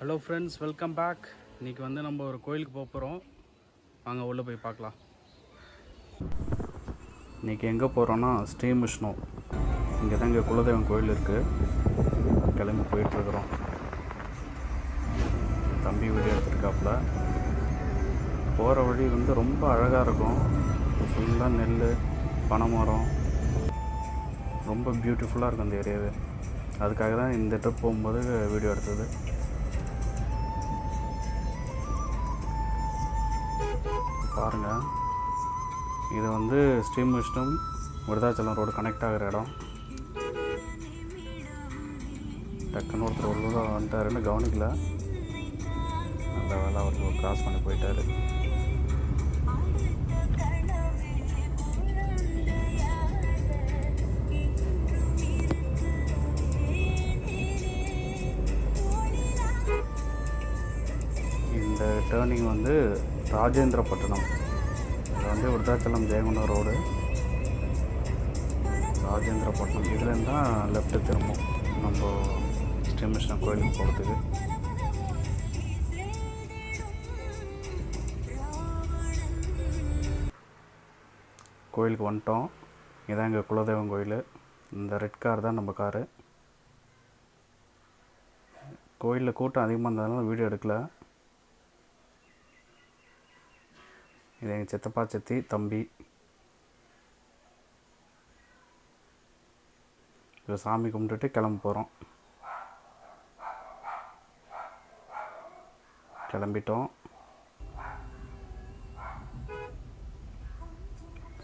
Hello friends, welcome back. இன்றைக்கி வந்து நம்ம ஒரு கோயிலுக்கு போக போகிறோம். வாங்க உள்ளே போய் பார்க்கலாம். இன்றைக்கி எங்கே போகிறோன்னா ஸ்ரீவிஷ்ணு. இங்கே தான் இங்கே குலதெய்வம் கோயில் இருக்குது. கிளம்பி போயிட்டுருக்குறோம். தம்பி வீடியோ எடுத்துருக்காப்புல. போகிற வழி வந்து ரொம்ப அழகாக இருக்கும். ஃபுல்லாக நெல், பனைமரம், ரொம்ப பியூட்டிஃபுல்லாக இருக்கும் அந்த ஏரியாவே. அதுக்காக தான் இந்த ட்ரிப் போகும்போது வீடியோ எடுத்தது. பாருங்கள், இது வந்து ஸ்ரீவிஷ்ணு விருதாச்சலம் ரோடு கனெக்ட் ஆகிற இடம். டக்குன்னு ஒருத்தர் உள்ள வந்துட்டாருன்னு கவனிக்கல. நல்ல வேலை அவர் கிராஸ் பண்ணி போயிட்டார். இந்த டேர்னிங் வந்து ராஜேந்திரப்பட்டினம். இது வந்து விருதாச்சலம் ஜெயங்கொண்டம் ரோடு, ராஜேந்திரப்பட்டினம். இதுலேருந்து தான் லெஃப்ட்டு திரும்பும் நம்ம ஸ்ரீவிஷ்ணு கோயிலுக்கு போகிறதுக்கு. கோயிலுக்கு வந்துட்டோம். இதான் எங்கள் குலதெய்வம் கோயில். இந்த ரெட் கார் தான் நம்ம காரு. கோயிலில் கூட்டம் அதிகமாக இருந்ததுனால வீடியோ எடுக்கலை. இது எங்கள் சித்தப்பா, சித்தி, தம்பி. இப்போ சாமி கும்பிட்டுட்டு கிளம்ப போகிறோம். கிளம்பிட்டோம்.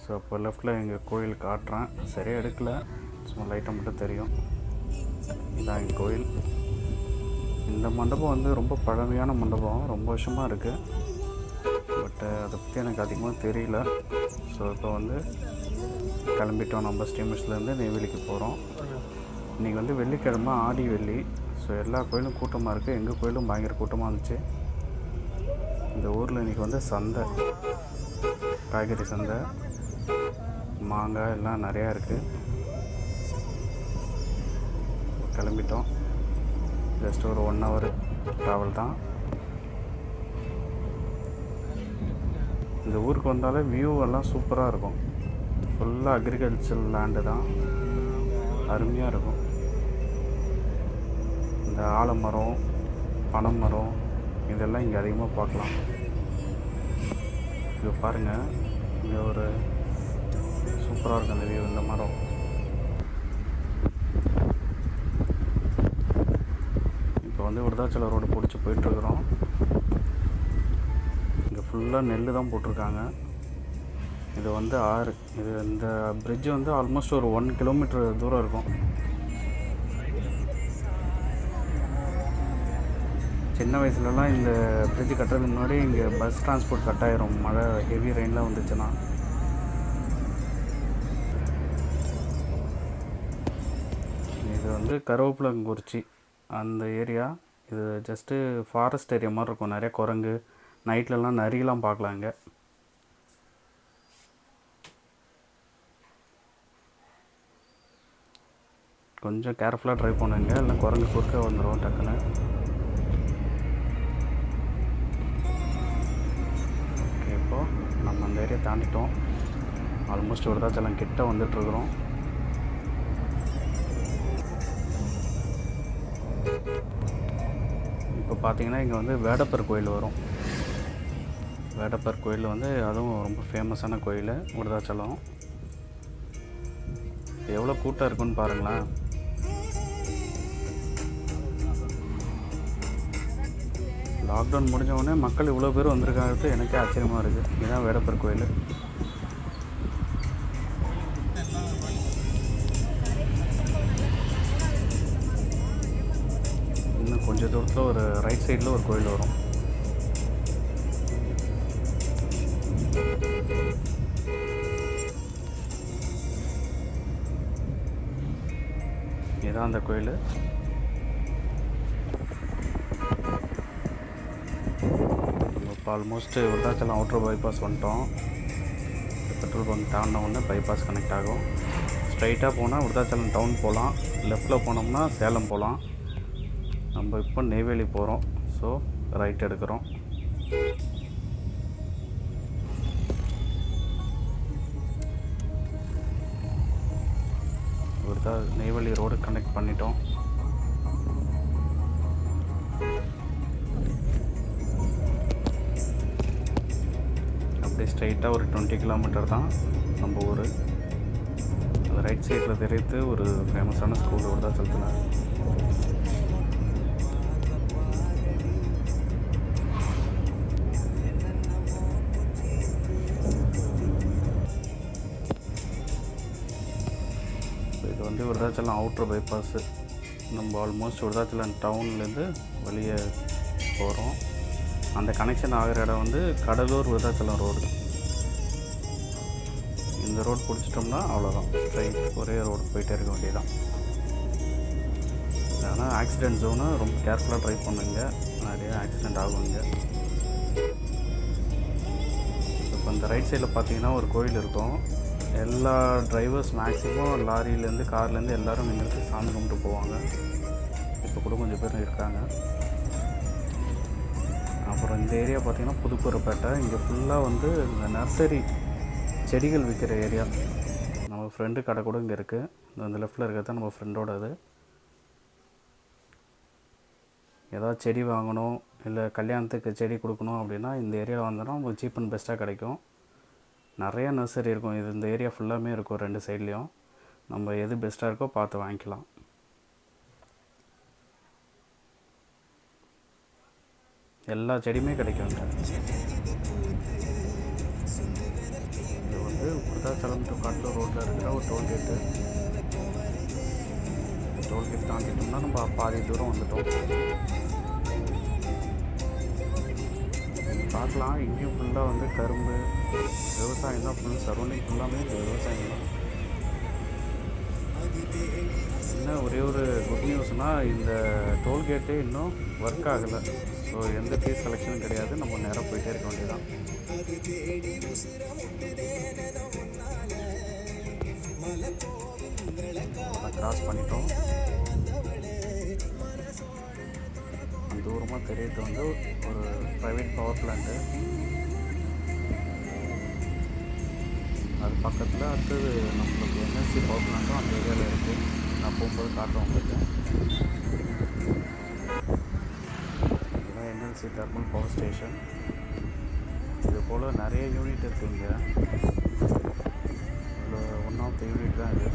ஸோ இப்போ லெஃப்டில் எங்கள் கோயில் காட்டுறேன். சரியாக எடுக்கலை, சும்மா லைட்டாக மட்டும் தெரியும். இதுதான் எங்கள் கோயில். இந்த மண்டபம் வந்து ரொம்ப பழமையான மண்டபம், ரொம்ப வருஷமாக இருக்குது. பட் அதை பற்றி எனக்கு அதிகமாக தெரியல. ஸோ இப்போ வந்து கிளம்பிட்டோம். நம்ம ஸ்ரீவிஷ்ணுலேருந்து நெய்வேலிக்கு போகிறோம். இன்றைக்கி வந்து வெள்ளிக்கிழமை, ஆடி வெள்ளி. ஸோ எல்லா கோயிலும் கூட்டமாக இருக்குது. எங்கள் கோயிலும் பயங்கர கூட்டமாக இருந்துச்சு. இந்த ஊரில் இன்றைக்கி வந்து சந்தை, காய்கறி சந்தை, மாங்காய் எல்லாம் நிறையா இருக்குது. கிளம்பிட்டோம். ஜஸ்ட் ஒரு 1 hour ட்ராவல் தான். இந்த ஊருக்கு வந்தாலே வியூ எல்லாம் சூப்பராக இருக்கும். ஃபுல்லாக அக்ரிகல்ச்சர் லேண்டு தான், அருமையாக இருக்கும். இந்த ஆலமரம், பனைமரம் இதெல்லாம் இங்கே அதிகமாக பார்க்கலாம். இது பாருங்கள், இங்கே ஒரு சூப்பராக இருக்கும் அந்த வியூ, இந்த மரம். இப்போ வந்து விருதாச்சலம் ரோடு பிடிச்சி போயிட்டுருக்குறோம். ஃபுல்லாக நெல் தான் போட்டிருக்காங்க. இது வந்து ஆறு. இது இந்த பிரிட்ஜு வந்து ஆல்மோஸ்ட் ஒரு 1 kilometer தூரம் இருக்கும். சின்ன வயசுலலாம் இந்த பிரிட்ஜு கட்டுறதுக்கு முன்னாடி இங்கே பஸ் டிரான்ஸ்போர்ட் கட் ஆயிரும், மழை ஹெவி ரெயின்லாம் வந்துச்சுன்னா. இது வந்து கருவேப்பிலங்குறிச்சி அந்த ஏரியா. இது ஜஸ்ட்டு ஃபாரஸ்ட் ஏரியா மாதிரி இருக்கும். நிறைய குரங்கு, நைட்லலாம் நரியெலாம் பார்க்கலாம். இங்கே கொஞ்சம் கேர்ஃபுல்லாக ட்ரைவ் பண்ணுங்க, இல்லை குரங்கு குறுக்க வந்துடும் டக்குன்னு. ஓகே, இப்போது நம்ம அந்த ஏரியா தாண்டிட்டோம். ஆல்மோஸ்ட் விருதாச்சலம் கிட்ட வந்துட்டுருக்குறோம். இப்போ பார்த்தீங்கன்னா இங்கே வந்து வேடப்பர் கோயில் வரும். வேடப்பர் கோயில் வந்து அதுவும் ரொம்ப ஃபேமஸான கோயில் விருதாச்சலம். எவ்வளோ கூட்டம் இருக்குன்னு பாருங்களேன். லாக்டவுன் முடிஞ்சவொடனே மக்கள் இவ்வளோ பேர் வந்திருக்காங்கிறது எனக்கே ஆச்சரியமாக இருக்குது. இதுதான் வேடப்பர் கோயில். இன்னும் கொஞ்சம் தூரத்தில் ஒரு ரைட் சைடில் ஒரு கோயில் வரும். இதுதான் அந்த கோயில். இப்போ ஆல்மோஸ்ட் விருதாச்சலம் அவுட்டர் பைபாஸ் வந்துட்டோம். பெட்ரோல் பங்க் தாண்டின உடனே பைபாஸ் கனெக்ட் ஆகும். ஸ்ட்ரைட்டாக போனால் விருதாச்சலம் டவுன் போகலாம், லெஃப்ட்டில் போனோம்னா சேலம் போகலாம். நம்ம இப்போ நெய்வேலி போகிறோம். ஸோ ரைட் எடுக்கிறோம். இவர் நெய்வேலி ரோடு கனெக்ட் பண்ணிட்டோம். அப்படியே ஸ்ட்ரைட்டாக ஒரு 20 கிலோமீட்டர் தான் நம்ம ஊர். அந்த ரைட் சைடில் தெரியுது ஒரு ஃபேமஸான ஸ்கூல் விருதாச்சலத்தில். இது வந்து விருதாச்சலம் அவுட்ரு பைபாஸு. நம்ம ஆல்மோஸ்ட் விருதாச்சலம் டவுன்லேருந்து வெளியே போகிறோம். அந்த கனெக்ஷன் ஆகிற இடம் வந்து கடலூர் விருதாச்சலம் ரோடு. இந்த ரோடு பிடிச்சிட்டோம்னா அவ்வளோதான், ஸ்ட்ரைட் ஒரே ரோடு போயிட்டே இருக்க வேண்டியதான். ஆனால் ஆக்சிடென்ட் ஜோனு ரொம்ப கேர்ஃபுல்லாக ட்ரைவ் பண்ணுங்க, நிறைய ஆக்சிடெண்ட் ஆகுங்க. இப்போ இந்த ரைட் சைடில் பார்த்தீங்கன்னா ஒரு கோயில் இருக்கும். எல்லா டிரைவர்ஸ் மேக்ஸிமம் லாரியிலேருந்து கார்லேருந்து எல்லோரும் நின்றுட்டு சாமி கும்பிட்டு போவாங்க. இப்போ கூட கொஞ்சம் பேர் இருக்காங்க. அப்புறம் இந்த ஏரியா பார்த்திங்கன்னா புதுக்கூரப்பேட்டை. இங்கே ஃபுல்லாக வந்து இந்த நர்சரி செடிகள் விற்கிற ஏரியா. நம்ம ஃப்ரெண்டு கடை கூட இங்கே இருக்குது. இந்த லெஃப்ட்டில் இருக்கிறது தான் நம்ம ஃப்ரெண்டோட. அது ஏதாவது செடி வாங்கணும் இல்லை கல்யாணத்துக்கு செடி கொடுக்கணும் அப்படின்னா இந்த ஏரியாவில் வந்தோன்னா உங்களுக்கு சீப் அண்ட் பெஸ்ட்டாக கிடைக்கும். நிறையா நர்சரி இருக்கும். இது இந்த ஏரியா ஃபுல்லாமே இருக்கும், 2 சைட்லேயும். நம்ம எது பெஸ்ட்டாக இருக்கோ பார்த்து வாங்கிக்கலாம். எல்லா செடியுமே கிடைக்குங்க. இது வந்து விருதாச்சலம் டு கடலூர் ரோட்டில் இருக்கிற ஒரு டோல்கேட்டு. டோல்கேட் தாண்டிட்டோம்னா நம்ம பாதி தூரம் வந்துட்டோம். பார்க்கலாம், இங்கேயும் ஃபுல்லாக வந்து கரும்பு விவசாயம் தான். ஃபுல் சரௌண்டிங் ஃபுல்லாமே இந்த விவசாயம் தான். இன்னும் ஒரே ஒரு குட் நியூஸ்னால் இந்த டோல்கேட்டு இன்னும் ஒர்க் ஆகலை. ஸோ எந்த ஃபீஸ் கலெக்ஷனும் கிடையாது. நம்ம நேராக போயிட்டே இருக்க வேண்டியதான். கிராஸ் பண்ணிட்டோம். தூரமாக தெரியுது வந்து ஒரு ப்ரைவேட் பவர் பிளான்ட்டு. அது பக்கத்தில் அடுத்தது நம்மளுக்கு என்எல்சி பவர் பிளான்ட்டும் அந்த ஏரியாவில் இருக்குது. நான் போகும்போது காட்டுறேன் உங்களுக்கு. இதுதான் என்எல்சி தெர்மல் பவர் ஸ்டேஷன். இது போல் நிறைய யூனிட் இருக்குது இங்கே. இதில் ஒன் ஆஃப் த யூனிட் தான் இது.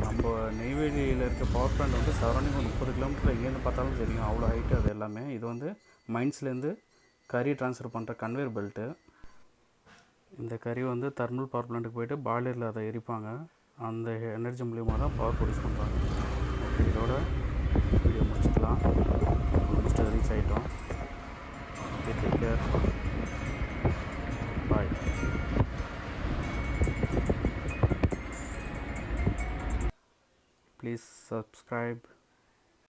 நம்ம நெய்வேலியில் இருக்க பவர் பிளான்ட் வந்து சரௌண்டிங் ஒரு 30 கிலோமீட்டர் எங்கேருந்து பார்த்தாலும் தெரியும், அவ்வளோ ஹைட்டு அது எல்லாமே. இது வந்து மைன்ஸ்லேருந்து கறி ட்ரான்ஸ்ஃபர் பண்ணுற கன்வேயர் பெல்ட்டு. இந்த கறி வந்து தெர்மல் பவர் பிளான்ட்டுக்கு போய்ட்டு பாய்லரில் அதை எரிப்பாங்க. அந்த எனர்ஜி மூலியமாக தான் பவர் ப்ரொடியூஸ் பண்ணுறாங்க. ஓகே, இதோட வீடியோ முடிச்சுக்கலாம். ஆல்மோஸ்ட் ரீச் ஆகிட்டோம். Okay, take care, bye. Please subscribe.